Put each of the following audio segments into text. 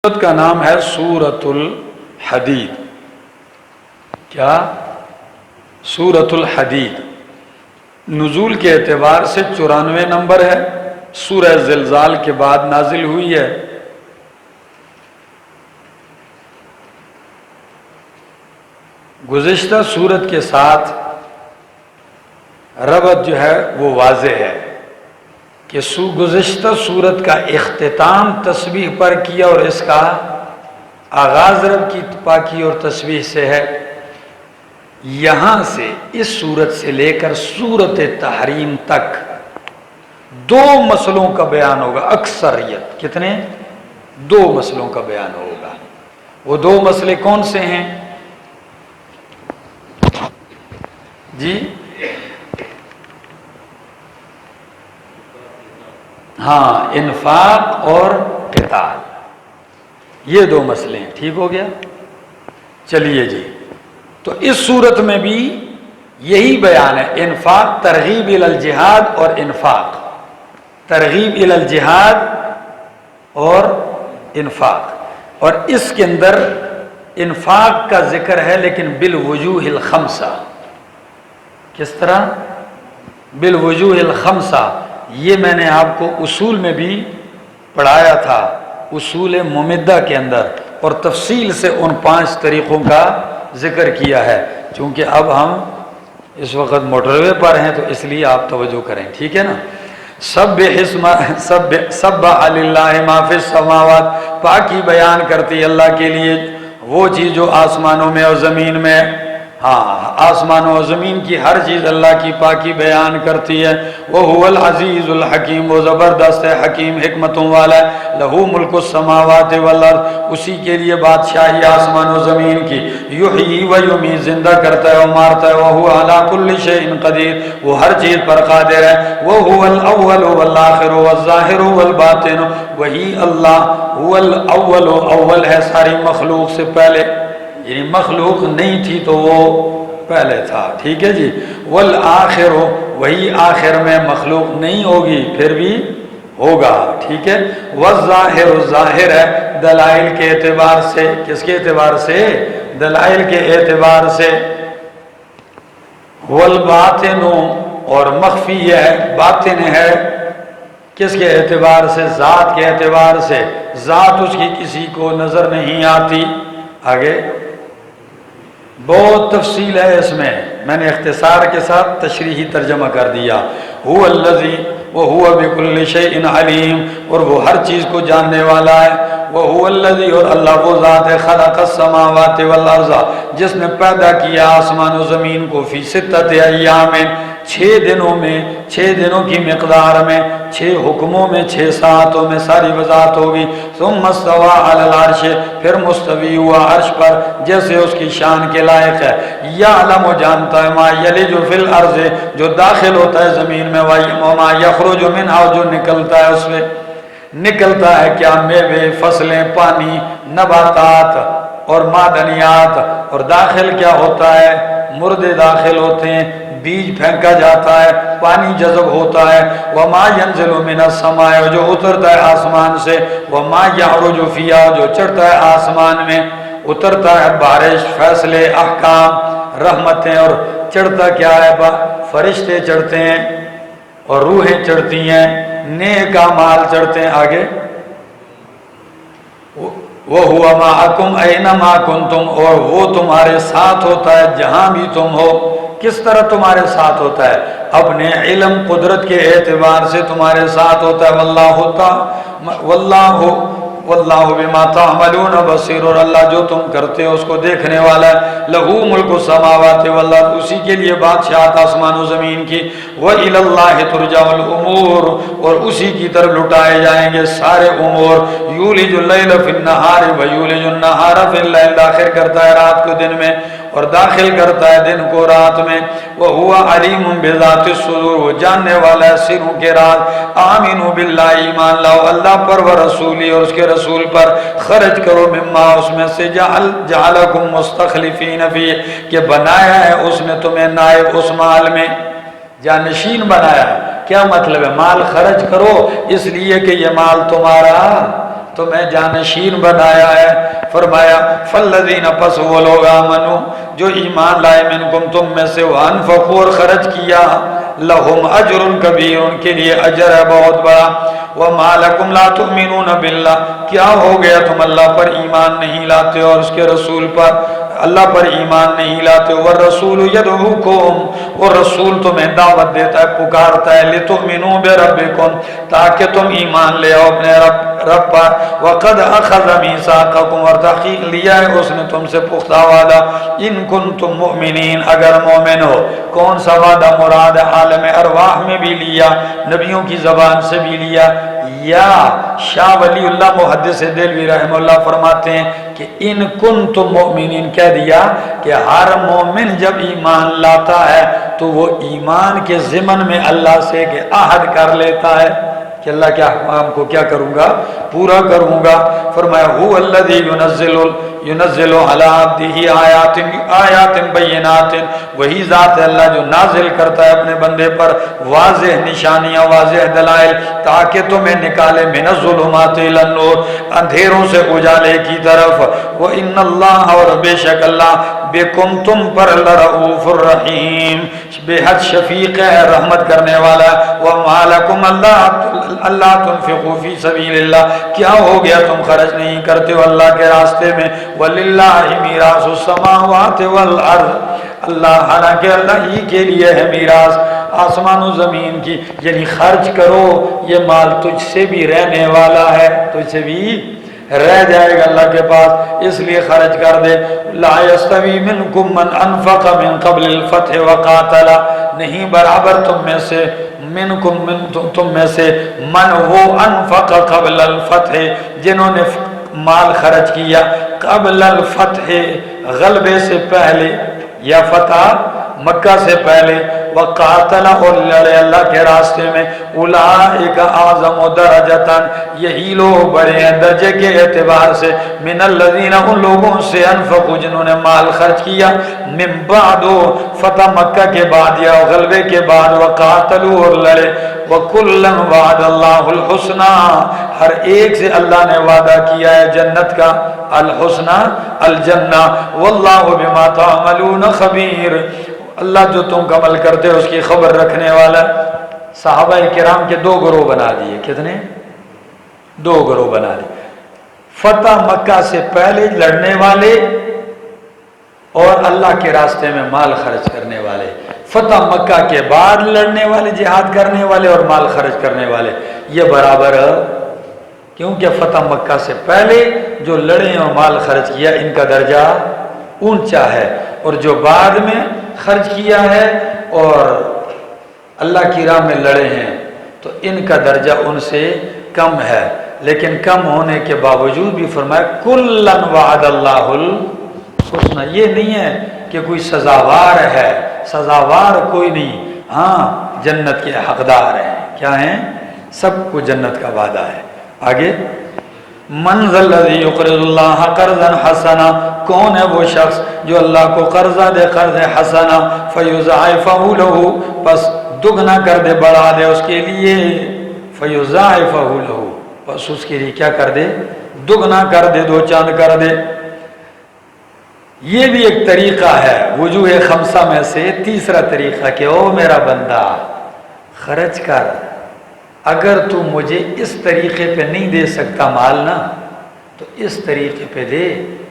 سورت کا نام ہے سورۃ الحدید۔ کیا؟ سورۃ الحدید نزول کے اعتبار سے 94 نمبر ہے، سورہ زلزال کے بعد نازل ہوئی ہے۔ گزشتہ سورت کے ساتھ ربط جو ہے وہ واضح ہے کہ گزشتہ سورت کا اختتام تسبیح پر کیا اور اس کا آغاز رب کی پاکی اور تسبیح سے ہے۔ یہاں سے اس سورت سے لے کر سورت تحریم تک دو مسئلوں کا بیان ہوگا اکثریت۔ کتنے؟ دو مسئلوں کا بیان ہوگا۔ وہ دو مسئلے کون سے ہیں؟ جی ہاں، انفاق اور قتال، یہ دو مسئلے ہیں۔ ٹھیک ہو گیا؟ چلیے جی، تو اس صورت میں بھی یہی بیان ہے، انفاق، ترغیب الی الجہاد اور انفاق، ترغیب الی الجہاد اور انفاق۔ اور اس کے اندر انفاق کا ذکر ہے لیکن بالوجوہ الخمسہ۔ کس طرح؟ بالوجوہ الخمسہ۔ یہ میں نے آپ کو اصول میں بھی پڑھایا تھا، اصول ممدہ کے اندر، اور تفصیل سے ان 5 طریقوں کا ذکر کیا ہے۔ چونکہ اب ہم اس وقت موٹر وے پر ہیں تو اس لیے آپ توجہ کریں، ٹھیک ہے نا؟ سبح للہ ما فی السماوات، پاکی بیان کرتی اللہ کے لیے وہ چیز جو آسمانوں میں اور زمین میں، ہاں آسمانوں اور زمین کی ہر چیز اللہ کی پاکی بیان کرتی ہے۔ وَهُوَ الْعَزِيزُ الْحَكِيمُ، وہ زبردست ہے، حکیم، حکمتوں والا ہے۔ لَهُ مُلْكُ السَّمَاوَاتِ وَالْأَرْضِ، اسی کے لیے بادشاہی آسمان و زمین کی۔ يُحْيِي وَيُمِيتُ، زندہ کرتا ہے اور مارتا ہے۔ وَهُوَ عَلَى كُلِّ شَيْءٍ قَدِيرٌ، وہ ہر چیز پر قادر ہے۔ وَهُوَ الْأَوَّلُ وَالْآخِرُ وَالظَّاهِرُ وَالْبَاطِنُ، وہی اللہ هو الاول، اول ہے ساری مخلوق سے پہلے، یعنی مخلوق نہیں تھی تو وہ پہلے تھا، ٹھیک ہے جی۔ والآخر، وہی آخر میں مخلوق نہیں ہوگی پھر بھی ہوگا، ٹھیک ہے۔ والظاہر، ظاہر ہے دلائل کے اعتبار سے۔ کس کے اعتبار سے؟ دلائل کے اعتبار سے۔ والباطن، اور مخفی ہے، باطن ہے، کس کے اعتبار سے؟ ذات کے اعتبار سے۔ ذات اس کی کسی کو نظر نہیں آتی۔ آگے بہت تفصیل ہے اس میں نے اختصار کے ساتھ تشریحی ترجمہ کر دیا۔ هو الذی وهو بكل شیء علیم، اور وہ ہر چیز کو جاننے والا ہے۔ وهو الذی، اور اللہ وہ ذات ہے، خلق السماوات والارض، جس نے پیدا کیا آسمان و زمین کو، فی 6 ایام، 6 دنوں میں، 6 دنوں کی مقدار میں، 6 حکموں میں، 6 ساعتوں میں ساری وضاحت ہوگی۔ ثم استوى علی العرش، پھر مستوی ہوا عرش پر جیسے اس کی شان کے لائق ہے۔ یعلم، جانتا ہے، ما یلج فی الارض، جو داخل ہوتا ہے زمین میں، وما یخرج منہا، جو نکلتا ہے اس میں، نکلتا ہے کیا؟ میوے، فصلیں، پانی، نباتات اور معدنیات، اور داخل کیا ہوتا ہے؟ مردے داخل ہوتے ہیں، بیج پھینکا جاتا ہے، پانی جذب ہوتا ہے۔ وما ينزل من السماء، جو اترتا ہے آسمان سے۔ وما يعرج فيها، جو چڑھتا ہے آسمان میں، اترتا ہے بارش، فیصلے، احکام، رحمتیں، اور چڑھتا کیا ہے؟ فرشتے چڑھتے ہیں اور روحیں چڑھتی ہیں، نیک اعمال چڑھتے ہیں۔ آگے وَهُوَ مَعَكُمْ أَيْنَمَا كُنْتُمْ، اور وہ تمہارے ساتھ ہوتا ہے جہاں بھی تم ہو۔ کس طرح تمہارے ساتھ ہوتا ہے؟ اپنے علم، قدرت کے اعتبار سے تمہارے ساتھ ہوتا ہے۔ واللہ بما تعملون بصیر، اور اللہ جو تم کرتے ہو اس کو دیکھنے والا ہے۔ لہو ملک السماوات والارض، اسی کے لیے بادشاہت آسمان و زمین کی۔ وإلی اللہ ترجع الامور، اور اسی کی طرف لٹائے جائیں گے سارے امور۔ یولج اللیل فی النہار ویولج النہار فی اللیل، داخل کرتا ہے رات کو دن میں اور داخل کرتا ہے دن کو رات میں۔ وہو علیم بذات الصدور، وہ جاننے والا ہے سروں کے راز۔ آمنوا باللہ، ایمان لاؤ اللہ پر، ورسولی، اور اس کے رسول پر۔ خرج کرو مما، اس میں سے، جعلکم مستخلفین فی، کہ بنایا ہے اس نے تمہیں نائب اس مال میں، جانشین بنایا۔ کیا مطلب ہے؟ مال خرچ کرو اس لیے کہ یہ مال تمہیں جانشین بنایا ہے۔ فرمایا فالذین پس وہ لوگ آمنو جو ایمان لائے منکم تم میں سے، وانفقوا اور خرچ کیا، لہم اجر کبیر ان کے لیے اجر ہے بہت بڑا۔ وما لکم لا تؤمنون باللہ کیا ہو گیا تم اللہ پر ایمان نہیں لاتے اور اس کے رسول پر، اللہ پر ایمان نہیں لاتے، والرسول یدعوکم اور رسول تمہیں دعوت دیتا ہے پکارتا ہے، لتؤمنوا بربکم تاکہ تم ایمان لے آؤ اپنے رب پر، وقد اخذ میثاقکم اور تحقیق لیا ہے اس نے تم سے پختہ وعدہ، ان کنتم مؤمنین اگر مومن ہو۔ کون سا وعدہ مراد ہے؟ عالم ارواح میں بھی لیا، نبیوں کی زبان سے بھی لیا، یا شاہ ولی اللہ محدث دہلوی رحمہ اللہ فرماتے ہیں کہ ان کنتم مؤمنین کہہ دیا کہ ہر مومن جب ایمان لاتا ہے تو وہ ایمان کے ضمن میں اللہ سے کہ عہد کر لیتا ہے کہ اللہ کے احکام کو کیا کروں گا؟ پورا کروں گا۔ فرمایا هو الذی ينزل علی عبدہ آیات بینات، وہی ذات ہے اللہ جو نازل کرتا ہے اپنے بندے پر واضح نشانیاں، واضح دلائل، تاکہ تمہیں نکالے من الظلمات الی النور، اندھیروں سے اجالے کی طرف۔ وان اللہ اور بے شک اللہ بکم تم پر لرؤوف الرحیم بے حد شفیق ہے، رحمت کرنے والا۔ وما لکم اللہ تنفقوا فی سبیل اللہ کیا ہو گیا تم خرچ نہیں کرتے ہو اللہ کے راستے میں؟ وللہ میراث السماوات والارض اللہ حالانکہ اللہ ہی کے لیے ہے میراث آسمان و زمین کی، یعنی خرچ کرو، یہ مال تجھ سے بھی رہنے والا ہے، تجھ سے بھی رہ جائے گا اللہ کے پاس، اس لیے خرچ کر دے۔ لا یستوی منکم من انفق من قبل الفتح وقاتل نہیں برابر تم میں سے تم میں سے من وہ انفق قبل الفتح جنہوں نے مال خرچ کیا قبل الفتح غلبے سے پہلے یا فتح مکہ سے پہلے، وقاتل اور لڑے اللہ کے راستے میں، اولئک اعظم درجۃ یہی لوگ بڑے ہیں درجے کے اعتبار سے، من الذین ان لوگوں سے انفقوا جنہوں نے مال خرچ کیا، من بعد فتح مکہ کے بعد یا غلبے کے بعد، وقاتلوا اور لڑے، وکلا وعد اللہ الحسنى ہر ایک سے اللہ نے وعدہ کیا ہے جنت کا، الحسنى الجنہ، واللہ بما تعملون خبیر اللہ جو تم عمل کرتے ہو اس کی خبر رکھنے والا۔ صحابہ کرام کے دو گروہ بنا دیے، کتنے؟ دو گروہ بنا دیے، فتح مکہ سے پہلے لڑنے والے اور اللہ کے راستے میں مال خرچ کرنے والے، فتح مکہ کے بعد لڑنے والے، جہاد کرنے والے اور مال خرچ کرنے والے، یہ برابر ہے کیونکہ فتح مکہ سے پہلے جو لڑے اور مال خرچ کیا ان کا درجہ اونچا ہے، اور جو بعد میں خرچ کیا ہے اور اللہ کی راہ میں لڑے ہیں تو ان کا درجہ ان سے کم ہے، لیکن کم ہونے کے باوجود بھی فرمایا کلن وعد اللہ الحسنى، یہ نہیں ہے کہ کوئی سزاوار ہے، سزاوار کوئی نہیں، ہاں جنت کے حقدار ہیں، کیا ہیں؟ سب کو جنت کا وعدہ ہے۔ آگے من ذا الذی یقرض اللہ قرضا حسنا کون ہے وہ شخص جو اللہ کو قرضہ دے قرض حسنا فیضاعفہ لہ پس دگنا کر دے بڑھا دے اس کے لیے، فیضاعفہ لہ پس اس کے لیے کیا کر دے؟ دگنا کر دے، دو چاند کر دے۔ یہ بھی ایک طریقہ ہے وجوہ خمسہ میں سے تیسرا طریقہ کہ او میرا بندہ خرچ کر، اگر تو مجھے اس طریقے پہ نہیں دے سکتا مال نا تو اس طریقے پہ دے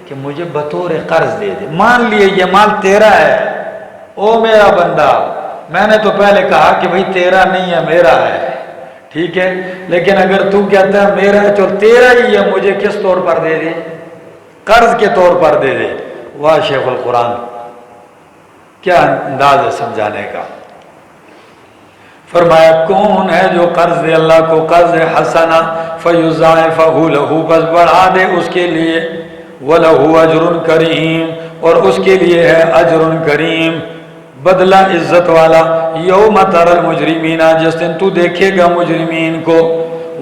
کہ مجھے بطور قرض دے دے، مان لیے یہ مال تیرا ہے، او میرا بندہ میں نے تو پہلے کہا کہ بھئی تیرا نہیں ہے میرا ہے، ٹھیک ہے، لیکن اگر تو کہتا ہے میرا ہے تو تیرا ہی ہے، مجھے کس طور پر دے دے؟ قرض کے طور پر دے دے۔ واہ شیخ القرآن کیا انداز ہے سمجھانے کا۔ فرمایا کون ہے جو قرض دے اللہ کو قرض حسنا فیضاعفہ لہ بس بڑھا دے اس کے لیے، وَلَهُ أَجْرٌ کریم اور اس کے لیے ہے اجر کریم، بدلہ عزت والا۔ یوم تری المجرمین جس دن تو دیکھے گا مجرمین کو،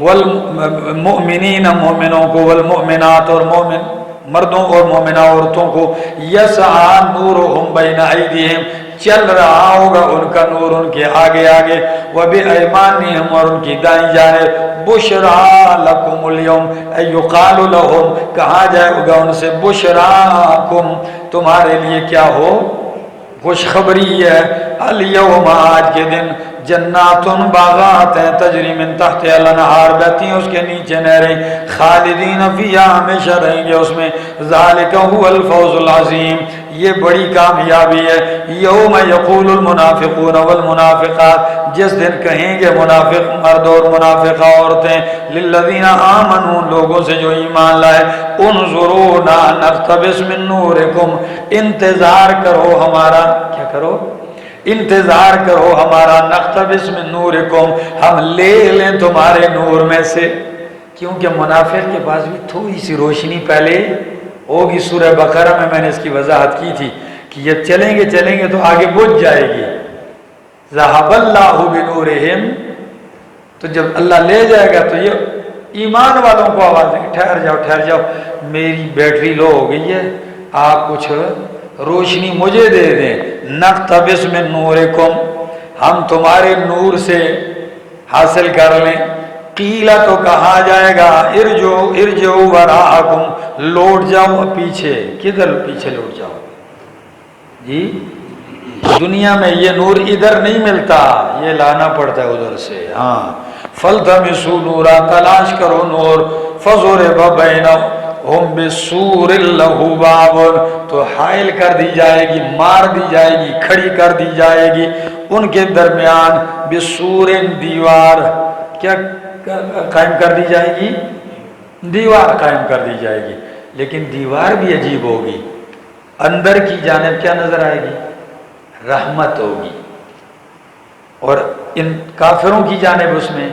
والمؤمنین مومنوں کو، والمؤمنات اور مومن مردوں اور مومنہ عورتوں کو، یسعی نورہم بین ایدیہم چل رہا ہوگا ان کا نور ان کے آگے آگے، وبأیمانہم اور ان کی دائیں جانب، بشرا لکم الیوم ای یقال لہم کہا جائے گا ان سے بشراکم تمہارے لیے کیا ہو، خوشخبری ہے، الیوم آج کے دن جنات باغات ہیں تجری من تحت الانہار بہتی ہیں اس کے نیچے نہریں، خالدین فیہا ہمیشہ رہیں گے اس میں، ذالک هو الفوز العظیم یہ بڑی کامیابی ہے، یوم یقول المنافقون والمنافقات جس دن کہیں گے منافق مرد اور منافقہ عورتیں للذین آمنوا لوگوں سے جو ایمان لائے، انظرونا نقتبس من نورکم انتظار کرو ہمارا، کیا کرو، انتظار کرو ہمارا، نقتبس من نورکم ہم لے لیں تمہارے نور میں سے، کیونکہ منافق کے پاس بھی تھوڑی سی روشنی پہلے ہوگی۔ سورہ بقرہ میں نے اس کی وضاحت کی تھی کہ یہ چلیں گے تو آگے بجھ جائے گی، ذہب اللہ بنورہم، تو جب اللہ لے جائے گا تو یہ ایمان والوں کو آواز دیں گے ٹھہر جاؤ میری بیٹری لو ہو گئی ہے، آپ کچھ روشنی مجھے دے دیں، نقتبس من نورکم ہم تمہارے نور سے حاصل کر لیں، قیلا تو کہا جائے گا ارجعوا وراءکم لوٹ جاؤ پیچھے، کدھر پیچھے لوٹ جاؤ جی، دنیا میں یہ نور ادھر نہیں ملتا، یہ لانا پڑتا ہے ادھر سے، ہاں، فالتمسوا نورا تلاش کرو نور، فضرب بینہم بسور لہ باب تو حائل کر دی جائے گی، مار دی جائے گی، کھڑی کر دی جائے گی ان کے درمیان، بسور دیوار، کیا قائم کر دی جائے گی، دیوار قائم کر دی جائے گی، لیکن دیوار بھی عجیب ہوگی، اندر کی جانب کیا نظر آئے گی، رحمت ہوگی، اور ان کافروں کی جانب اس میں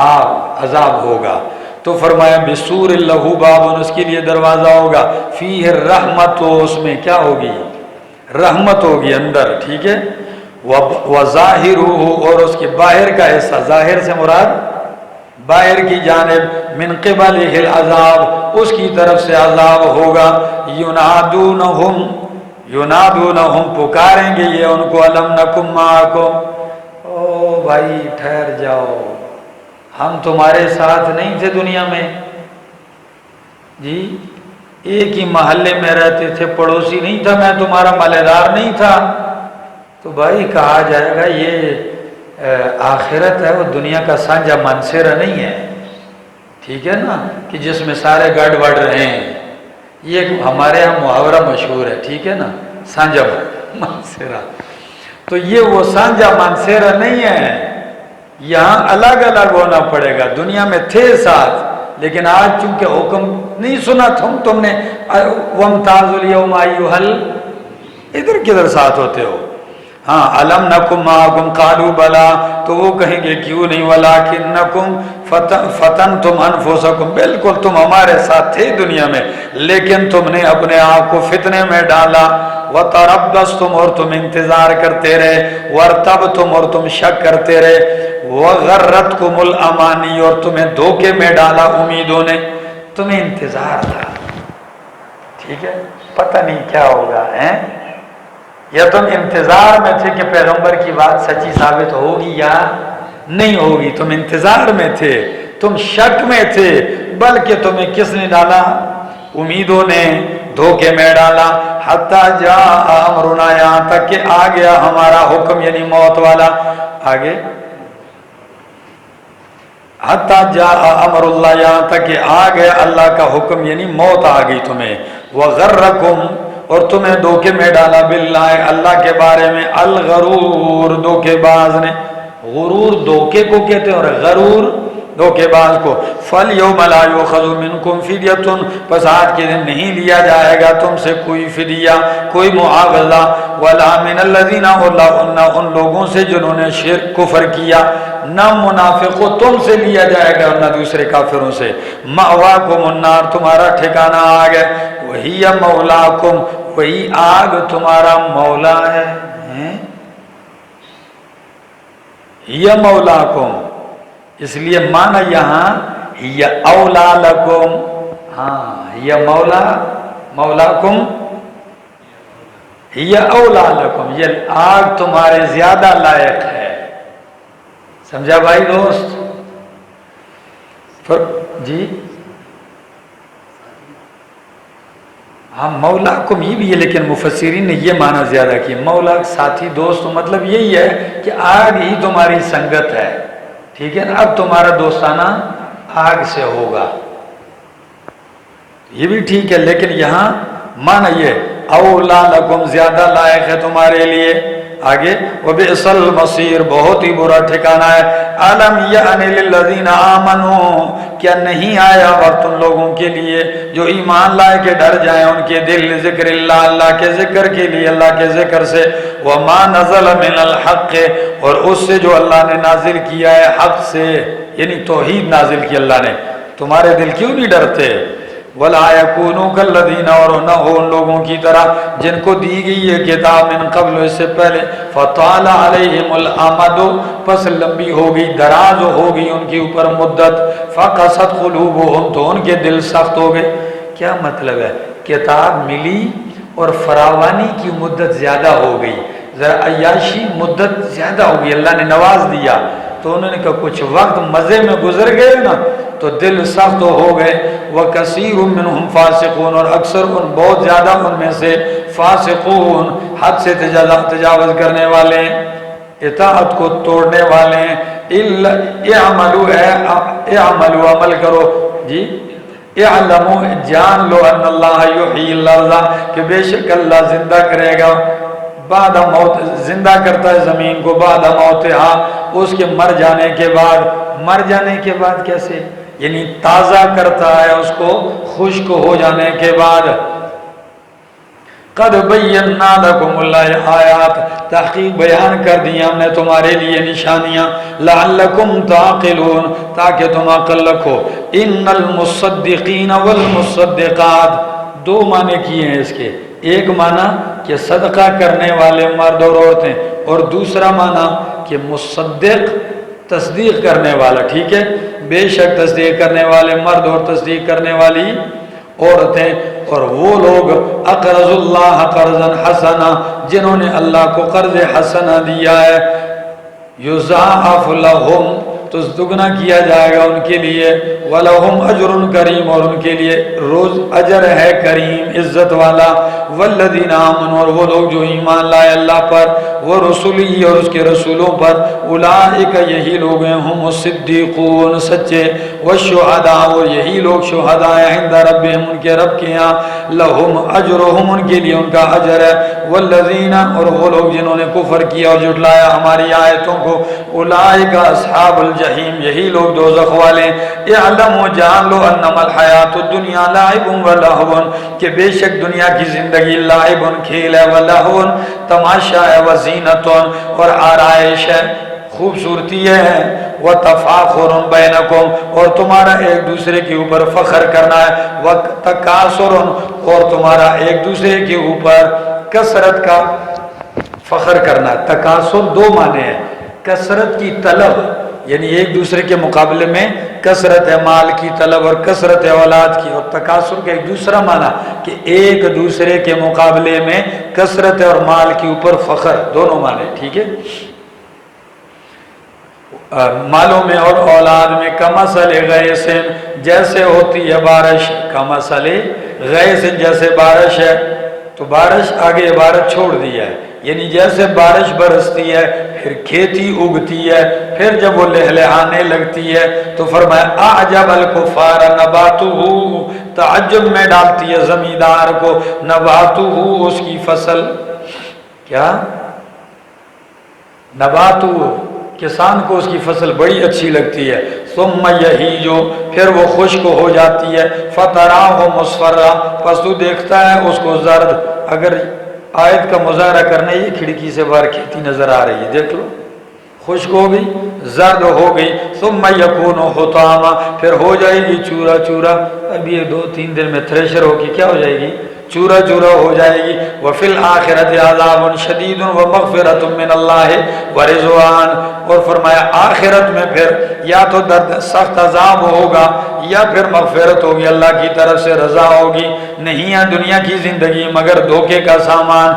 آگ عذاب ہوگا، تو فرمایا بسور لہ باب اس کے لیے دروازہ ہوگا، فیہ الرحمت اس میں کیا ہوگی، رحمت ہوگی اندر، ٹھیک ہے، وظاہرہ اور اس کے باہر کا حصہ، ظاہر سے مراد باہر کی جانب، من قبلہ العذاب اس کی طرف سے عذاب ہوگا، ینادونہم پکاریں گے یہ ان کو، الم نکم معکم او بھائی ٹھہر جاؤ ہم تمہارے ساتھ نہیں تھے دنیا میں جی، ایک ہی محلے میں رہتے تھے، پڑوسی نہیں تھا میں تمہارا، مالے دار نہیں تھا، تو بھائی کہا جائے گا یہ آخرت ہے، وہ دنیا کا سانجا منصرہ نہیں ہے، ٹھیک ہے نا، کہ جس میں سارے گڑ بڑ رہے ہیں، یہ ہمارے یہاں محاورہ مشہور ہے، ٹھیک ہے نا، سانجا منصرہ، تو یہ وہ سانجا منصرہ نہیں ہے، یہاں الگ الگ ہونا پڑے گا، دنیا میں تھے ساتھ، لیکن آج چونکہ حکم نہیں سنا تم نے وَامْتَازُوا الْيَوْمَ أَيُّهَا ادھر کدھر ساتھ ہوتے ہو، ہاں، الم نکم معکم قالوا بلا تو وہ کہیں گے کیوں نہیں، ولکنکم فتنتم انفسکم بالکل تم ہمارے ساتھ تھے دنیا میں لیکن تم نے اپنے آپ کو فتنے میں ڈالا، وتربصتم اور تم انتظار کرتے رہے، وارتبتم اور تم شک کرتے رہے، وغرتکم الامانی اور تمہیں دھوکے میں ڈالا امیدوں نے، تمہیں انتظار تھا، ٹھیک ہے، پتہ نہیں کیا ہوگا ہیں، یا تم انتظار میں تھے کہ پیغمبر کی بات سچی ثابت ہوگی یا نہیں ہوگی، تم انتظار میں تھے، تم شک میں تھے، بلکہ تمہیں کس نے ڈالا، امیدوں نے دھوکے میں ڈالا، حتی جاء امرنا یہاں تک کہ آ گیا ہمارا حکم یعنی موت والا، آگے حتی جاء امر اللہ یہاں تک کہ آ گیا اللہ کا حکم یعنی موت آ گئی تمہیں، وغرکم اور تمہیں دھوکے میں ڈالا باللہ اللہ کے بارے میں، الغرور دھوکے باز نے، غرور دھوکے کو کہتے ہیں اور غرور دھوکے باز کو، فَالْيَوْمَ لَا يُؤْخَذُ مِنْكُمْ فِدْيَةٌ پس آج کے دن نہیں لیا جائے گا تم سے کوئی فدیہ، کوئی معاوضہ، وَلَا مِنَ الَّذِينَ ان لوگوں سے جنہوں نے شرک کفر کیا، نہ منافقوں تم سے لیا جائے گا نہ دوسرے کافروں سے، مَأْوَاكُمُ النَّارُ تمہارا ٹھکانہ آگ ہے، وَهِيَ مَوْلَاكُمْ وہی آگ تمہارا مولا ہے، ہِیَ مَوْلَاكُمْ اس لیے مانا یہاں ہِیَ اولا لکم، ہاں ہِیَ مولا مولاکم ہی اولا لکم، یہ آگ تمہارے زیادہ لائق ہے. سمجھا بھائی دوست؟ جی ہاں مولاکم یہ بھی ہے، لیکن مفسرین نے یہ معنی زیادہ کی، مولا ساتھی دوست، مطلب یہی ہے کہ آگ ہی تمہاری سنگت ہے. ٹھیک ہے نا، اب تمہارا دوستانہ آگ سے ہوگا، یہ بھی ٹھیک ہے. لیکن یہاں معنی یہ اولا لکم زیادہ لائق ہے تمہارے لیے. آگے وبئس المصیر بہت ہی برا ٹھکانہ ہے. الم یأن للذین آمنوا کیا نہیں آیا وقت ان لوگوں کے لیے جو ایمان لائے کہ ڈر جائیں ان کے دل ذکر اللہ، اللہ کے ذکر کے لیے، اللہ کے ذکر سے. وما نزل من الحق اور اس سے جو اللہ نے نازل کیا ہے حق سے، یعنی توحید نازل کی اللہ نے. تمہارے دل کیوں نہیں ڈرتے؟ وَلَا يَكُونُوا كَالَّذِينَ اور نہ ہو ان لوگوں کی طرح جن کو دی گئی یہ کتاب من قبل اس سے پہلے فَطَالَ عَلَيْهِمُ الْأَمَدُ پس لمبی ہو گئی، دراز ہو گئی ان کے اوپر مدت، فَقَسَتْ قُلُوبُهُمْ تو ان کے دل سخت ہو گئے. کیا مطلب ہے؟ کتاب ملی اور فراوانی کی مدت زیادہ ہو گئی، ذرا عیاشی مدت زیادہ ہو گئی، اللہ نے نواز دیا تو انہوں نے کہا کچھ وقت مزے میں گزر گئے نا تو دل سخت ہو گئے. وَكَثِيرٌ مِّنْهُمْ فَاسِقُونَ اور اکثر ان بہت زیادہ ان میں سے فاسقون حد سے تجاوز کرنے والے، اطاعت کو توڑنے والے. اعملوا عمل کرو جی، اعلموا جان لو ان اللہ یحیی الارض کہ بے شک اللہ زندہ کرے گا بعد موت، زندہ کرتا ہے زمین کو بعد موتہا اس کے مر جانے کے بعد. مر جانے کے بعد کیسے؟ یعنی تازہ کرتا ہے اس کو خشک ہو جانے کے بعد. قد بینا لکم الآیات تحقیق بیان کر دیا ہم نے تمہارے لیے نشانیاں، لعلکم تعقلون تاکہ تم عقل رکھو. ان المصدقین والمصدقات دو معنی کیے ہیں اس کے، ایک معنی کہ صدقہ کرنے والے مرد اور عورتیں، اور دوسرا معنی کہ مصدق تصدیق کرنے والا. ٹھیک ہے، بے شک تصدیق کرنے والے مرد اور تصدیق کرنے والی عورتیں. اور وہ لوگ اقرض اللہ قرضا حسنا جنہوں نے اللہ کو قرض حسنا دیا ہے، یضاعف لہم تو دگنا کیا جائے گا ان کے لیے، وَلَهُمْ أَجْرٌ کریم اور ان کے لیے روز اجر ہے کریم عزت والا. وَالَّذِينَ آمَنُوا اور وہ لوگ جو ایمان لائے اللہ پر وَرُسُلِهِ اور اس کے رسولوں پر، اولئک یہی لوگ ہیں ہم الصدیقون سچے، والشہداء اور یہی لوگ شہداء ہیں عند ربہم ان کے رب کے یہاں، لہم اجرہم ان کے لیے ان کا اجر ہے. والذین اور وہ لوگ جنہوں نے کفر کیا اور جھٹلایا ہماری آیتوں کو، اولئک اصحاب الجحیم یہی لوگ دوزخ والے. اعلموا جان لو انما الحیات الدنیا لعب و لہو کہ بے شک دنیا کی زندگی لعب کھیل ہے، و لہو تماشا ہے، و زینت اور آرائش ہے، خوبصورتی ہے، و تفاخر بینکم اور تمہارا ایک دوسرے کے اوپر فخر کرنا ہے، و تکاثر اور تمہارا ایک دوسرے کے اوپر کثرت کا فخر کرنا. تکاثر دو معنی ہے، کثرت کی طلب یعنی ایک دوسرے کے مقابلے میں کثرت ہے مال کی طلب اور کثرت ہے اولاد کی، اور تکاثر کا ایک دوسرا معنی کہ ایک دوسرے کے مقابلے میں کثرت اور مال کے اوپر فخر، دونوں معنی. ٹھیک ہے، مالوں میں اور اولاد میں کمثل غیث جیسے ہوتی ہے بارش، کمثل غیث جیسے بارش ہے. تو بارش آگے عبارت چھوڑ دی ہے، یعنی جیسے بارش برستی ہے پھر کھیتی اگتی ہے، پھر جب وہ لہلہانے لگتی ہے تو فرمایا اعجب الکفار نباتہ تعجب میں ڈالتی ہے زمیندار کو نباتہ اس کی فصل. کیا نباتہ کسان کو اس کی فصل بڑی اچھی لگتی ہے. ثم یہیج پھر وہ خشک ہو جاتی ہے، فتراہ مصفرہ پس تو دیکھتا ہے اس کو زرد. اگر آیت کا مظاہرہ کرنا یہ کھڑکی سے باہر کھیتی نظر آ رہی ہے، دیکھ لو خشک ہو گئی زرد ہو گئی. ثم یکون حطاما پھر ہو جائے گی چورا چورا. اب یہ 2-3 دن میں تھریشر ہو کے کیا ہو جائے گی؟ چورا چورا ہو جائے گی. وفی الآخرۃ عذاب شدید ومغفرۃ من اللہ ورضوان اور فرمایا آخرت میں پھر یا تو درد سخت عذاب ہوگا یا پھر مغفرت ہوگی، اللہ کی طرف سے رضا ہوگی. نہیں ہے دنیا کی زندگی مگر دھوکے کا سامان.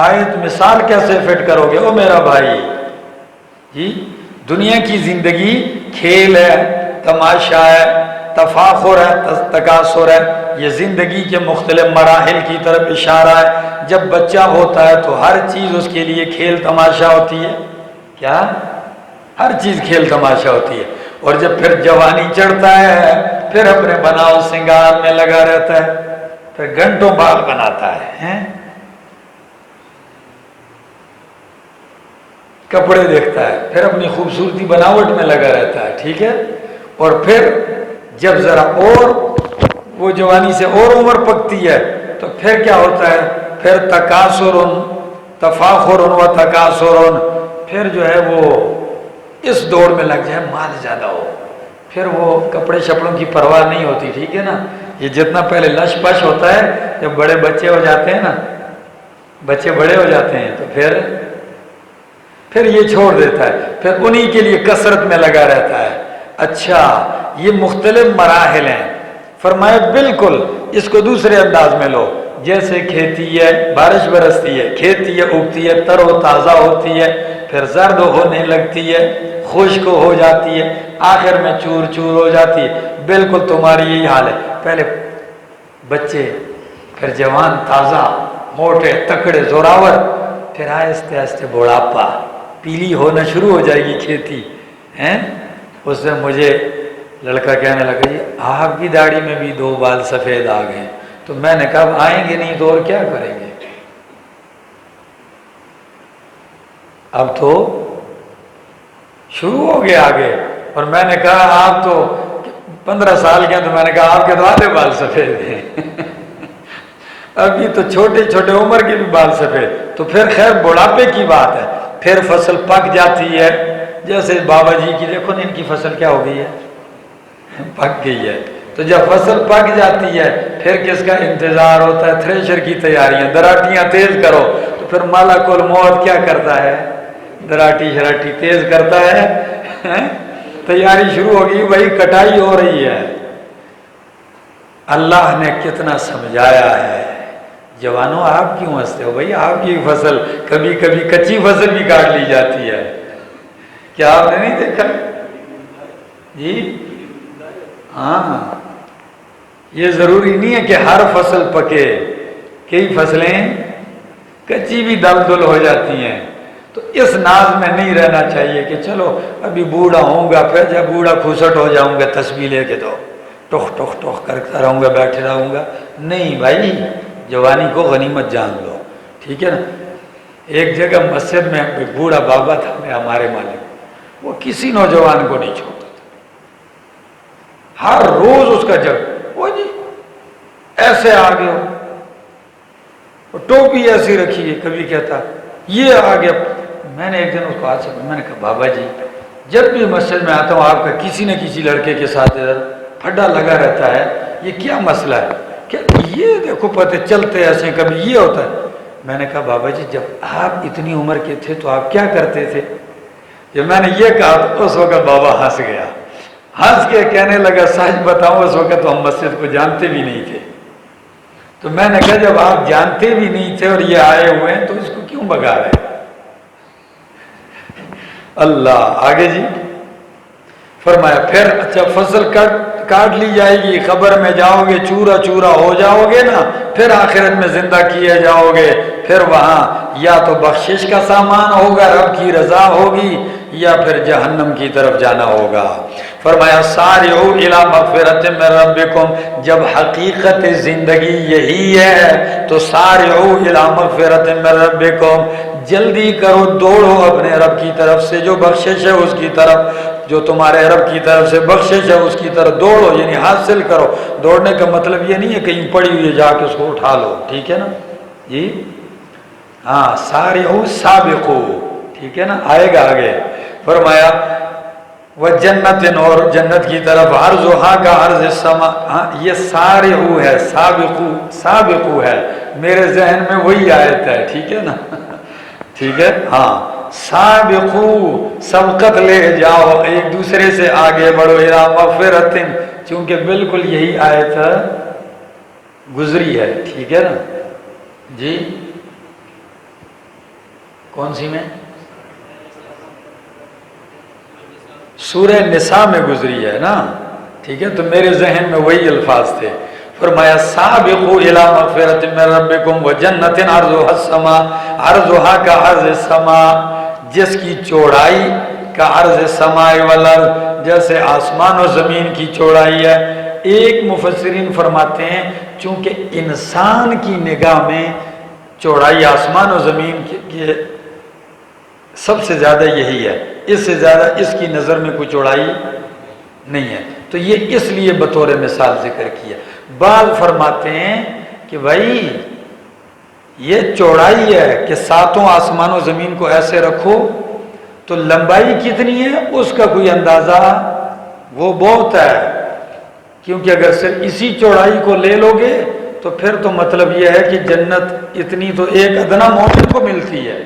آیت مثال کیسے فٹ کرو گے او میرا بھائی جی؟ دنیا کی زندگی کھیل ہے، تماشا ہے، تفاخر ہے، تکاثر ہے، یہ زندگی کے مختلف مراحل کی طرف اشارہ ہے۔ جب بچہ ہوتا ہے تو ہر چیز اس کے لیے کھیل تماشا ہوتی ہے، کیا؟ ہر چیز کھیل تماشا ہوتی ہے۔ اور جب پھر جوانی چڑھتا ہے پھر اپنے بناؤ سنگار میں لگا رہتا ہے، پھر گھنٹوں بال بناتا ہے، کپڑے دیکھتا ہے، پھر اپنی خوبصورتی بناوٹ میں لگا رہتا ہے، ٹھیک ہے؟ اور پھر جب ذرا اور وہ جوانی سے اور عمر پکتی ہے تو پھر کیا ہوتا ہے؟ پھر تکاثر، تفاخر و تکاثر، پھر جو ہے وہ اس دوڑ میں لگ جائے مال زیادہ ہو، پھر وہ کپڑے شپڑوں کی پرواہ نہیں ہوتی، ٹھیک ہے نا؟ یہ جتنا پہلے لش پش ہوتا ہے، جب بڑے بچے ہو جاتے ہیں نا، بچے بڑے ہو جاتے ہیں تو پھر یہ چھوڑ دیتا ہے، پھر انہی کے لیے کثرت میں لگا رہتا ہے۔ اچھا، یہ مختلف مراحل ہیں۔ فرمایا بالکل اس کو دوسرے انداز میں لو، جیسے کھیتی ہے، بارش برستی ہے، کھیتی ہے، اگتی ہے، تر و تازہ ہوتی ہے، پھر زرد ہونے لگتی ہے، خشک ہو جاتی ہے، آخر میں چور چور ہو جاتی ہے۔ بالکل تمہاری یہی حال ہے، پہلے بچے، پھر جوان تازہ، موٹے تکڑے زوراور، پھر آہستہ آہستہ بڑھاپا، پیلی ہونا شروع ہو جائے گی کھیتی ہیں۔ اس میں مجھے لڑکا کہنے لگا جی آپ کی داڑھی میں بھی 2 بال سفید آ گئے، تو میں نے کہا آئیں گے نہیں تو اور کیا کریں گے، اب تو شروع ہو گیا آگے۔ اور میں نے کہا آپ تو 15 سال کے ہیں، تو میں نے کہا آپ کے تو آدھے بال سفید ہیں ابھی تو چھوٹے چھوٹے عمر کے بھی بال سفید، تو پھر خیر بڑھاپے کی بات ہے، پھر فصل پک جاتی ہے، جیسے بابا جی کی دیکھو نا، ان کی فصل کیا ہو گئی ہے، پک گئی ہے۔ تو جب فصل پک جاتی ہے پھر کس کا انتظار ہوتا ہے؟ تھریشر کی تیاریاں، دراٹیاں تیز کرو، تو پھر ملک الموت کیا کرتا ہے؟ دراٹی شراٹی تیز کرتا ہے، تیاری شروع ہوگی بھائی، کٹائی ہو رہی ہے۔ اللہ نے کتنا سمجھایا ہے، جوانوں آپ کیوں ہنستے ہو بھائی؟ آپ کی فصل کبھی کبھی کچی فصل بھی کاٹ لی جاتی ہے، کیا آپ نے نہیں دیکھا جی؟ ہاں، یہ ضروری نہیں ہے کہ ہر فصل پکے، کئی فصلیں کچی بھی دل دل ہو جاتی ہیں۔ تو اس ناز میں نہیں رہنا چاہیے کہ چلو ابھی بوڑھا ہوں گا، پھر جب بوڑھا کھسٹ ہو جاؤں گا تسبیح لے کے تو ٹوخ ٹوخ ٹوخ کرتا رہوں گا، بیٹھے رہوں گا۔ نہیں بھائی، جوانی کو غنیمت جان لو، ٹھیک ہے نا؟ ایک جگہ مسجد میں ایک بوڑھا بابا تھا، ہمارے مالک، وہ کسی نوجوان کو نہیں چھوڑتا تھا، ہر روز اس کا جگ، وہ جی ایسے آگے ہو، ٹوپی ایسی رکھی ہے، کبھی کہتا یہ آگے۔ میں نے ایک دن اس کو ہاتھ سے میں نے کہا بابا جی جب بھی مسجد میں آتا ہوں آپ کا کسی نہ کسی لڑکے کے ساتھ پھڈا لگا رہتا ہے، یہ کیا مسئلہ ہے؟ کہ یہ دیکھو پتہ چلتے ایسے کبھی یہ ہوتا ہے۔ میں نے کہا بابا جی جب آپ اتنی عمر کے تھے تو آپ کیا کرتے تھے؟ جب میں نے یہ کہا تو اس وقت بابا ہنس گیا، ہنس کے کہنے لگا سچ بتاؤں اس وقت تو ہم مسجد کو جانتے بھی نہیں تھے۔ تو میں نے کہا جب آپ جانتے بھی نہیں تھے اور یہ آئے ہوئے ہیں تو اس کو کیوں بگا رہے؟ اللہ آگے جی فرمایا پھر اچھا فصل کاٹ لی جائے گی، قبر میں جاؤ گے، چورا چورا ہو جاؤ گے نا، پھر آخرت میں زندہ کیے جاؤ گے، پھر وہاں یا تو بخشش کا سامان ہوگا، رب کی رضا ہوگی، یا پھر جہنم کی طرف جانا ہوگا۔ فرمایا سارعوا الی مغفرۃ من ربکم، جب حقیقت زندگی یہی ہے تو سارعوا الی مغفرۃ من ربکم، جلدی کرو، دوڑو اپنے رب کی طرف سے جو بخشش ہے اس کی طرف، جو تمہارے رب کی طرف سے بخشش ہے اس کی طرف دوڑو، یعنی حاصل کرو۔ دوڑنے کا مطلب یہ نہیں ہے کہیں پڑی ہوئی جا کے اس کو اٹھا لو، ٹھیک ہے نا جی؟ ہاں سارعوا سابقوا، ٹھیک ہے نا، آئے گا آگے۔ فرمایا وجنت، اور جنت کی طرف، عرضھا کا عرض السماء، ہاں یہ سارعوا ہے، سابقوا ہے، میرے ذہن میں وہی آیت ہے، ٹھیک ہے نا؟ ٹھیک ہے ہاں، سابقوا سبقت لے جاؤ، ایک دوسرے سے آگے بڑھو، الی مغفرۃ، چونکہ بالکل یہی آیت گزری ہے، ٹھیک ہے نا جی؟ کون سی میں؟ سورہ نساء میں گزری ہے نا، ٹھیک ہے، تو میرے ذہن میں وہی الفاظ تھے۔ فرمایا سابقوا الی مغفرۃ من ربکم وجنۃ عرضها السماء عرضها كعرض السماء، جس کی چوڑائی کا عرض السماء والارض، جیسے آسمان و زمین کی چوڑائی ہے۔ ایک مفسرین فرماتے ہیں چونکہ انسان کی نگاہ میں چوڑائی آسمان و زمین کی سب سے زیادہ یہی ہے، اس سے زیادہ اس کی نظر میں کوئی چوڑائی نہیں ہے، تو یہ اس لیے بطور مثال ذکر کیا۔ بعض فرماتے ہیں کہ بھائی یہ چوڑائی ہے کہ ساتوں آسمان و زمین کو ایسے رکھو، تو لمبائی کتنی ہے اس کا کوئی اندازہ وہ بہت ہے، کیونکہ اگر صرف اسی چوڑائی کو لے لو گے تو پھر تو مطلب یہ ہے کہ جنت اتنی تو ایک ادنا مومن کو ملتی ہے۔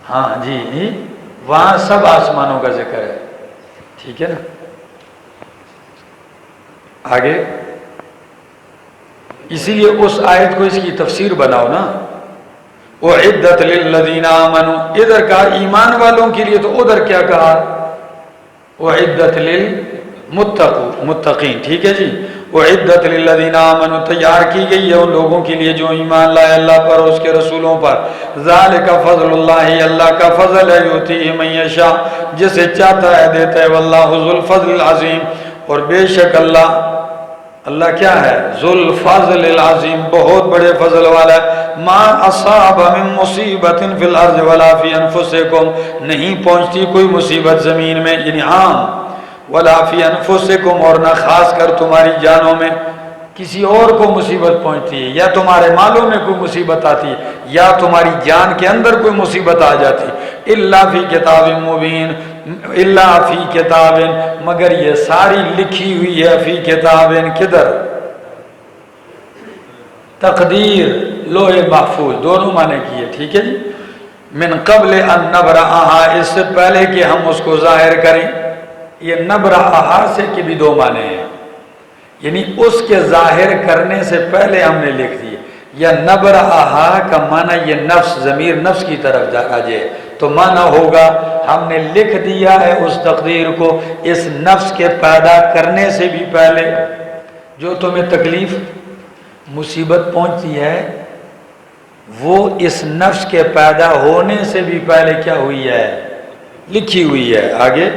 ہاں جی، وہاں سب آسمانوں کا ذکر ہے، ٹھیک ہے نا۔ آگے اسی لیے اس آیت کو اس کی تفسیر بناؤ نا، اعدت للذین آمنوا، ادھر کہا ایمان والوں کے لیے تو ادھر کیا کہا؟ اعدت للمتقین، ٹھیک ہے جی۔ اعدت للذین آمنوا، تیار کی گئی ہے ان لوگوں کے لیے جو ایمان لائے اللہ پر اور اس کے رسولوں پر۔ ذالک فضل اللہ، اللہ کا فضل ہے، یؤتیہ من یشاء، جسے چاہتا ہے دیتا ہے، واللہ ذو الفضل العظیم، اور بے شک اللہ کیا ہے؟ ذو الفضل العظیم، بہت بڑے فضل والا ہے۔ ما اصاب من مصیبت فی الارض ولا فی انفسکم، نہیں پہنچتی کوئی مصیبت زمین میں یعنی عام، ولا فی انفسکم، اور نہ خاص کر تمہاری جانوں میں، کسی اور کو مصیبت پہنچتی ہے، یا تمہارے مالوں میں کوئی مصیبت آتی ہے، یا تمہاری جان کے اندر کوئی مصیبت آ جاتی، الا فی کتاب مبین، الا فی کتاب، مگر یہ ساری لکھی ہوئی ہے، فی کتاب، کدھر؟ تقدیر، لوح محفوظ، دونوں معنی کیے، ٹھیک ہے جی۔ من قبل ان نبرأہا، اس سے پہلے کہ ہم اس کو ظاہر کریں، یہ نبرأہا سے کے بھی دو معنی ہیں، یعنی اس کے ظاہر کرنے سے پہلے ہم نے لکھ دیے، یا نبرأہا کا معنی یہ نفس، ضمیر نفس کی طرف راجع ہے، تو معنی ہوگا ہم نے لکھ دیا ہے اس تقدیر کو اس نفس کے پیدا کرنے سے بھی پہلے۔ جو تمہیں تکلیف مصیبت پہنچتی ہے وہ اس نفس کے پیدا ہونے سے بھی پہلے کیا ہوئی ہے؟ لکھی ہوئی ہے۔ آگے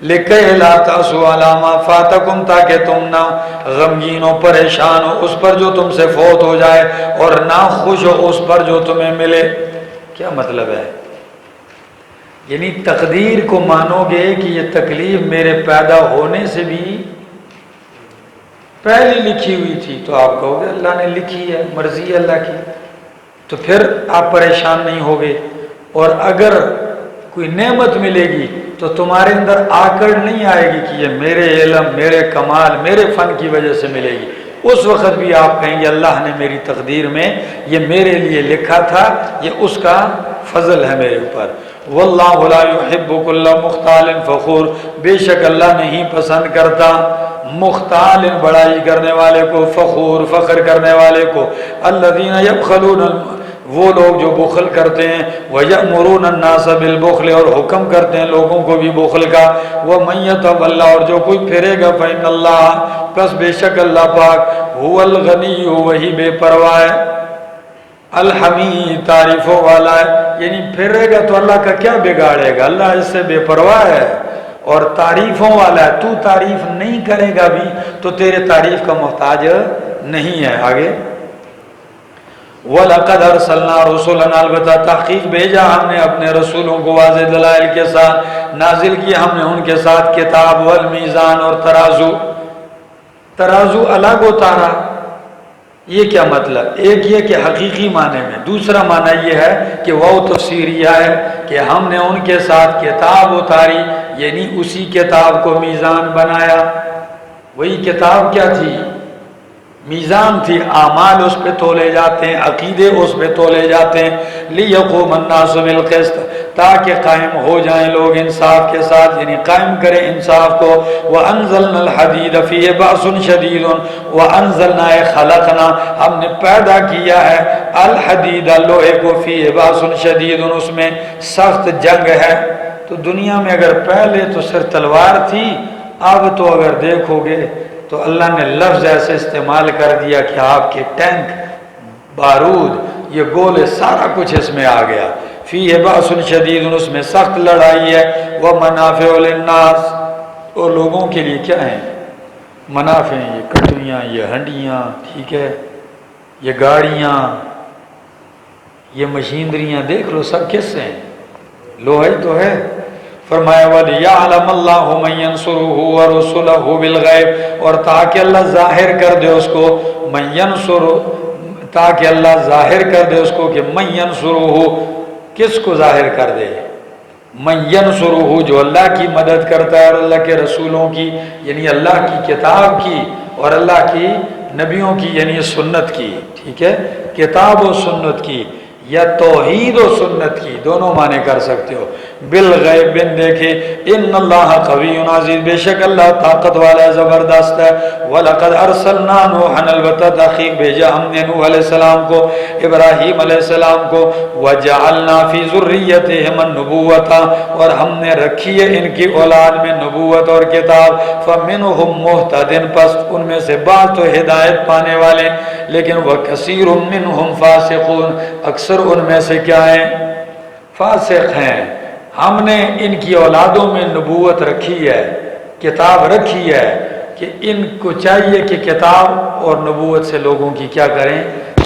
لِكَيْ لَا تَأْسُوا عَلَىٰ مَا فَاتَكُمْ، تاکہ تم نہ غمگین ہو، پریشان ہو اس پر جو تم سے فوت ہو جائے، اور نہ خوش ہو اس پر جو تمہیں ملے۔ کیا مطلب ہے؟ یعنی تقدیر کو مانو گے کہ یہ تکلیف میرے پیدا ہونے سے بھی پہلے لکھی ہوئی تھی، تو آپ کہو گے اللہ نے لکھی ہے، مرضی ہے اللہ کی، تو پھر آپ پریشان نہیں ہوگے۔ اور اگر کوئی نعمت ملے گی تو تمہارے اندر آکڑ نہیں آئے گی کہ یہ میرے علم، میرے کمال، میرے فن کی وجہ سے ملے گی، اس وقت بھی آپ کہیں گے اللہ نے میری تقدیر میں یہ میرے لیے لکھا تھا، یہ اس کا فضل ہے میرے اوپر۔ واللہ لا یحب کل مختال فخور، بے شک اللہ نہیں پسند کرتا مختال، بڑائی کرنے والے کو، فخور، فخر کرنے والے کو۔ الذین یبخلون، وہ لوگ جو بخل کرتے ہیں، وَيَأْمُرُونَ النَّاسَ بِالْبُخْلِ، اور حکم کرتے ہیں لوگوں کو بھی بخل کا، وَمَن يَتَوَلَّ، اور جو کوئی پھرے گا، فَإِنَّ اللَّهَ، پس بے شک اللہ پاک، هُوَ الْغَنِيُّ، وہی بے پرواہ ہے، الحمید، تعریفوں والا ہے، یعنی پھرے گا تو اللہ کا کیا بگاڑے گا، اللہ اس سے بے پرواہ ہے اور تعریفوں والا ہے، تو تعریف نہیں کرے گا بھی تو تیرے تعریف کا محتاج نہیں ہے۔ آگے وَلَقَدْ أَرْسَلْنَا رُسُلًا، البتہ تحقیق بھیجا ہم نے اپنے رسولوں کو واضح دلائل کے ساتھ، نازل کیا ہم نے ان کے ساتھ کتاب، والمیزان، اور ترازو۔ ترازو الگ اتارا، یہ کیا مطلب؟ ایک یہ کہ حقیقی معنی میں، دوسرا معنی یہ ہے کہ وہ تفسیریہ ہے کہ ہم نے ان کے ساتھ کتاب اتاری، یعنی اسی کتاب کو میزان بنایا۔ وہی کتاب کیا تھی؟ میزان تھی، اعمال اس پہ تولے جاتے ہیں، عقیدے اس پہ تولے جاتے ہیں، لیقوم الناس بالقسط، تاکہ قائم ہو جائیں لوگ انصاف کے ساتھ، یعنی قائم کریں انصاف کو۔ وانزلنا الحدید فیہ باس شدید وانزلنا خلقنا، ہم نے پیدا کیا ہے الحدید لوہے کو، فیہ باس شدید، اس میں سخت جنگ ہے۔ تو دنیا میں اگر پہلے تو صرف تلوار تھی، اب تو اگر دیکھو گے تو اللہ نے لفظ ایسے استعمال کر دیا کہ آپ کے ٹینک، بارود، یہ گولے، سارا کچھ اس میں آ گیا۔ فیہ باس شدید، اس میں سخت لڑائی ہے۔ ومنافع للناس، اور لوگوں کے لیے کیا ہیں منافع ہیں، یہ کٹویاں، یہ ہنڈیاں، ٹھیک ہے، یہ گاڑیاں، یہ مشینریاں، دیکھ لو سب کس سے ہیں، لوہے تو ہے۔ فرمایا وَلِيَعْلَمَ اللَّهُ مَن يَنصُرُهُ وَرُسُلَهُ بِالْغَيْبِ، اور تاکہ اللہ ظاہر کر دے اس کو، من ينصر، تاکہ اللہ ظاہر کر دے اس کو کہ من ينصرُهُ، کس کو ظاہر کر دے، من ينصرُهُ، جو اللہ کی مدد کرتا ہے اور اللہ کے رسولوں کی، یعنی اللہ کی کتاب کی اور اللہ کی نبیوں کی، یعنی سنت کی، ٹھیک ہے، کتاب و سنت کی، یا توحید و سنت کی، دونوں معنی کر سکتے ہو۔ بالغیب، بن دیکھے، ان اللہ قوی عزیز، بے شک اللہ طاقت والا زبردست ہے۔ وَلَقَدْ أَرْسَلْنَا نُوحًا، البتہ تحقیق بھیجا ہم نے نوح علیہ السلام کو، ابراہیم علیہ السلام کو، وَجَعَلْنَا فِي ذُرِّيَّتِهِمُ النُّبُوَّةَ، اور ہم نے رکھی ہے ان کی اولاد میں نبوت اور کتاب، فَمِنْهُمْ مُهْتَدٍ، پس ان میں سے بعض تو ہدایت پانے والے، لیکن وَكَثِيرٌ مِّنْهُمْ فَاسِقُونَ، اکثر ان میں سے کیا ہیں، فاسق ہیں۔ ہم نے ان کی اولادوں میں نبوت رکھی ہے، کتاب رکھی ہے، کہ ان کو چاہیے کہ کتاب اور نبوت سے لوگوں کی کیا کریں،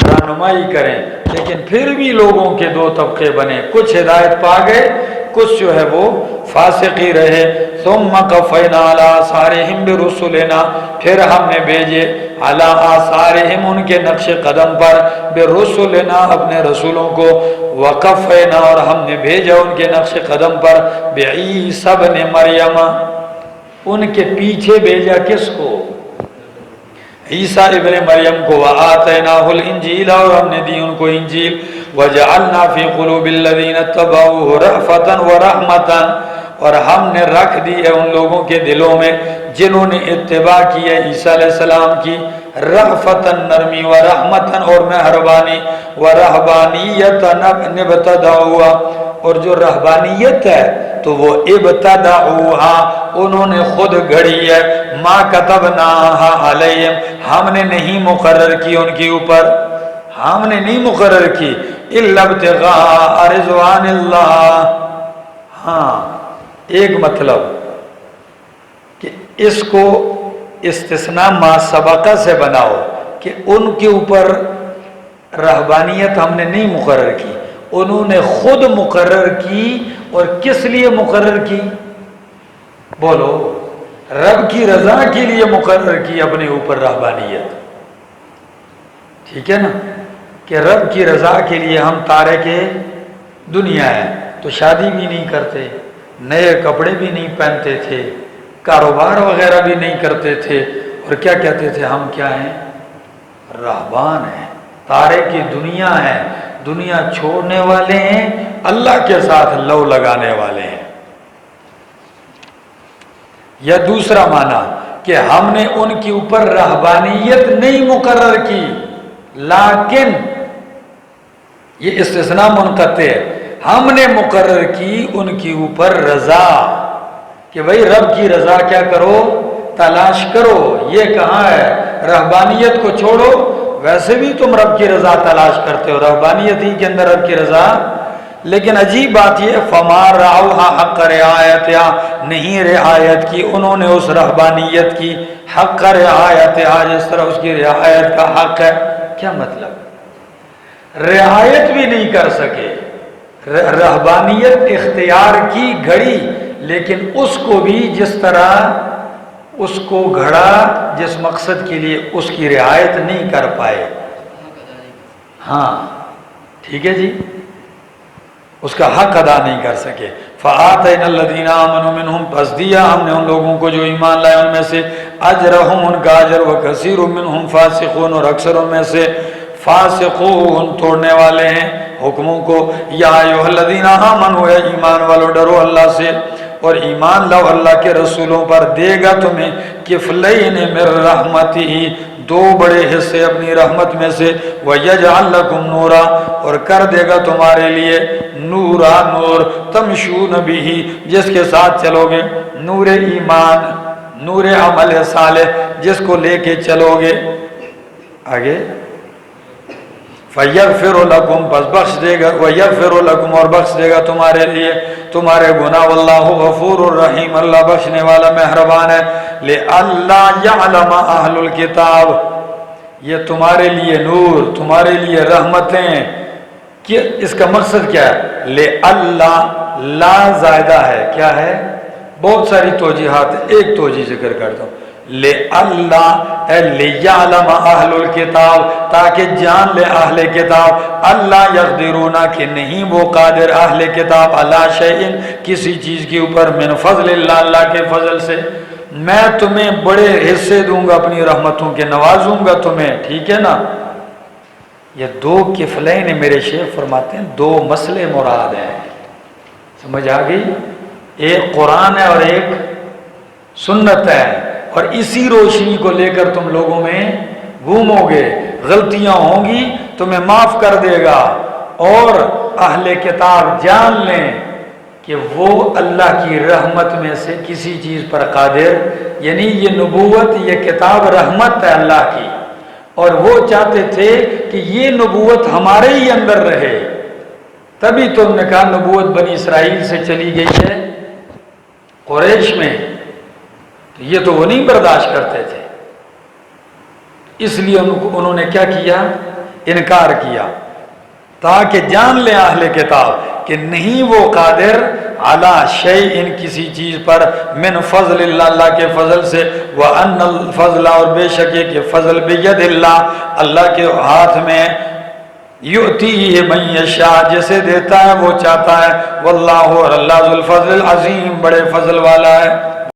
رہنمائی کریں، لیکن پھر بھی لوگوں کے دو طبقے بنے، کچھ ہدایت پا گئے، کچھ جو ہے وہ فاسقی رہے۔ ثم قفینا علی آثارہم برسلنا، پھر ہم نے بھیجے علی آثارہم، ان کے نقش قدم پر، برسلنا، اپنے رسولوں کو، وقفینا، اور ہم نے بھیجا ان کے نقش قدم پر، بعیسی ابن مریم، ان کے پیچھے بھیجا کس کو، عیسیٰ ابن مریم کو، وآتیناہ الانجیل، اور ہم نے دی ان کو انجیل، وجعلنا فی قلوب الذین اتبعوہ رأفۃ ورحمۃ، اور ہم نے رکھ دی ہے ان لوگوں کے دلوں میں جنہوں نے اتباع کی ہے عیسیٰ علیہ السلام کی، رأفۃ، نرمی، ورحمۃ، اور مہربانی، ورہبانیت ابتدعوها، اور جو رہبانیت ہے تو وہ ابتدعوها، انہوں نے خود گھڑی ہے، ما کتبناها علیہم، ہم نے نہیں مقرر کی ان کے اوپر، ہم نے نہیں مقرر کی، الا ابتغاء رضوان اللہ۔ ہاں، ایک مطلب کہ اس کو استثناء ما سبقہ سے بناؤ کہ ان کے اوپر رہبانیت ہم نے نہیں مقرر کی، انہوں نے خود مقرر کی، اور کس لیے مقرر کی، بولو، رب کی رضا کے لیے مقرر کی اپنے اوپر رہبانیت، ٹھیک ہے نا، کہ رب کی رضا کے لیے ہم تارک دنیا ہے، تو شادی بھی نہیں کرتے، نئے کپڑے بھی نہیں پہنتے تھے، کاروبار وغیرہ بھی نہیں کرتے تھے، اور کیا کہتے تھے، ہم کیا ہیں، رہبان ہیں، تارک دنیا ہیں، دنیا چھوڑنے والے ہیں، اللہ کے ساتھ لو لگانے والے ہیں۔ یا دوسرا معنی کہ ہم نے ان کے اوپر رہبانیت نہیں مقرر کی، لیکن یہ استثناء منقطع ہے، ہم نے مقرر کی ان کے اوپر رضا، کہ بھئی رب کی رضا کیا کرو، تلاش کرو۔ یہ کہاں ہے، رہبانیت کو چھوڑو، ویسے بھی تم رب کی رضا تلاش کرتے ہو، رہبانیت ہی کے اندر رب کی رضا، لیکن عجیب بات یہ، فما رعوها حق رعایتها، نہیں رعایت کی انہوں نے اس رہبانیت کی، حق رعایتها، جس طرح اس کی رعایت کا حق ہے۔ کیا مطلب، رعایت بھی نہیں کر سکے، رہبانیت اختیار کی، گھڑی، لیکن اس کو بھی جس طرح اس کو گھڑا جس مقصد کے لیے، اس کی رعایت نہیں کر پائے۔ ہاں ٹھیک ہے جی، اس کا حق ادا نہیں کر سکے۔ فآتینا الذین آمنوا منہم، پس دیا ہم نے ان لوگوں کو جو ایمان لائے ان میں سے، اجرہم ان کا اجر وکثیر منہم فاسقون اور اکثروں میں سے فاسقون توڑنے والے ہیں حکموں کو۔ یا ایھا الذین آمنوا اے ایمان والو ڈرو اللہ سے اور ایمان لاؤ اللہ کے رسولوں پر، دے گا تمہیں کفلین من رحمتہ دو بڑے حصے اپنی رحمت میں سے، وَيَجْعَلْ لَكُمْ نُورًا اور کر دے گا تمہارے لیے نورا نور، تمشون بہ جس کے ساتھ چلو گے، نور ایمان نور عمل صالح جس کو لے کے چلو گے۔ آگے فَيَغْفِرُ لَكُمْ بس بخش دے گا، وَيَغْفِرُ لَكُمْ اور بخش دے گا تمہارے لیے تمہارے گناہ، واللہ غفور الرحیم اللہ بخشنے والا مہربان ہے۔ لِأَلَّا يَعْلَمَ أَهْلُ الْكِتَابِ یہ تمہارے لیے نور، تمہارے لیے رحمتیں، کہ اس کا مقصد کیا ہے؟ لِأَلَّا لا زائدہ ہے، کیا ہے؟ بہت ساری توجیحات ہیں، ایک توجیح ذکر کرتا ہوں۔ لِأَلَّا اے لِيَعْلَمَ أَهْلُ الْكِتَابِ تاکہ جان لے اہل کتاب، اللہ یقدرون کہ نہیں وہ قادر اہل کتاب علی شیء کسی چیز کے اوپر، من فضل اللہ اللہ کے فضل سے، میں تمہیں بڑے حصے دوں گا اپنی رحمتوں کے، نوازوں گا تمہیں، ٹھیک ہے نا۔ یہ دو کفلین میرے شیخ فرماتے ہیں دو مسئلے مراد ہیں، سمجھ آ گئی؟ ایک قرآن ہے اور ایک سنت ہے، اور اسی روشنی کو لے کر تم لوگوں میں گھومو گے، غلطیاں ہوں گی تمہیں معاف کر دے گا، اور اہل کتاب جان لیں کہ وہ اللہ کی رحمت میں سے کسی چیز پر قادر، یعنی یہ نبوت یہ کتاب رحمت ہے اللہ کی، اور وہ چاہتے تھے کہ یہ نبوت ہمارے ہی اندر رہے، تبھی تو انہوں نے کہا نبوت بنی اسرائیل سے چلی گئی ہے قریش میں، یہ تو وہ نہیں برداشت کرتے تھے، اس لیے انہوں نے کیا کیا؟ انکار کیا، تاکہ جان لیں اہل کتاب کہ نہیں وہ قادر علی شیء کسی چیز پر، من فضل اللہ اللہ کے فضل سے، وان الفضل اور بے شک یہ کہ فضل بید اللہ اللہ کے ہاتھ میں، یؤتیہ من یشاء جسے دیتا ہے وہ چاہتا ہے، واللہ اور اللہ ذو الفضل العظیم بڑے فضل والا ہے۔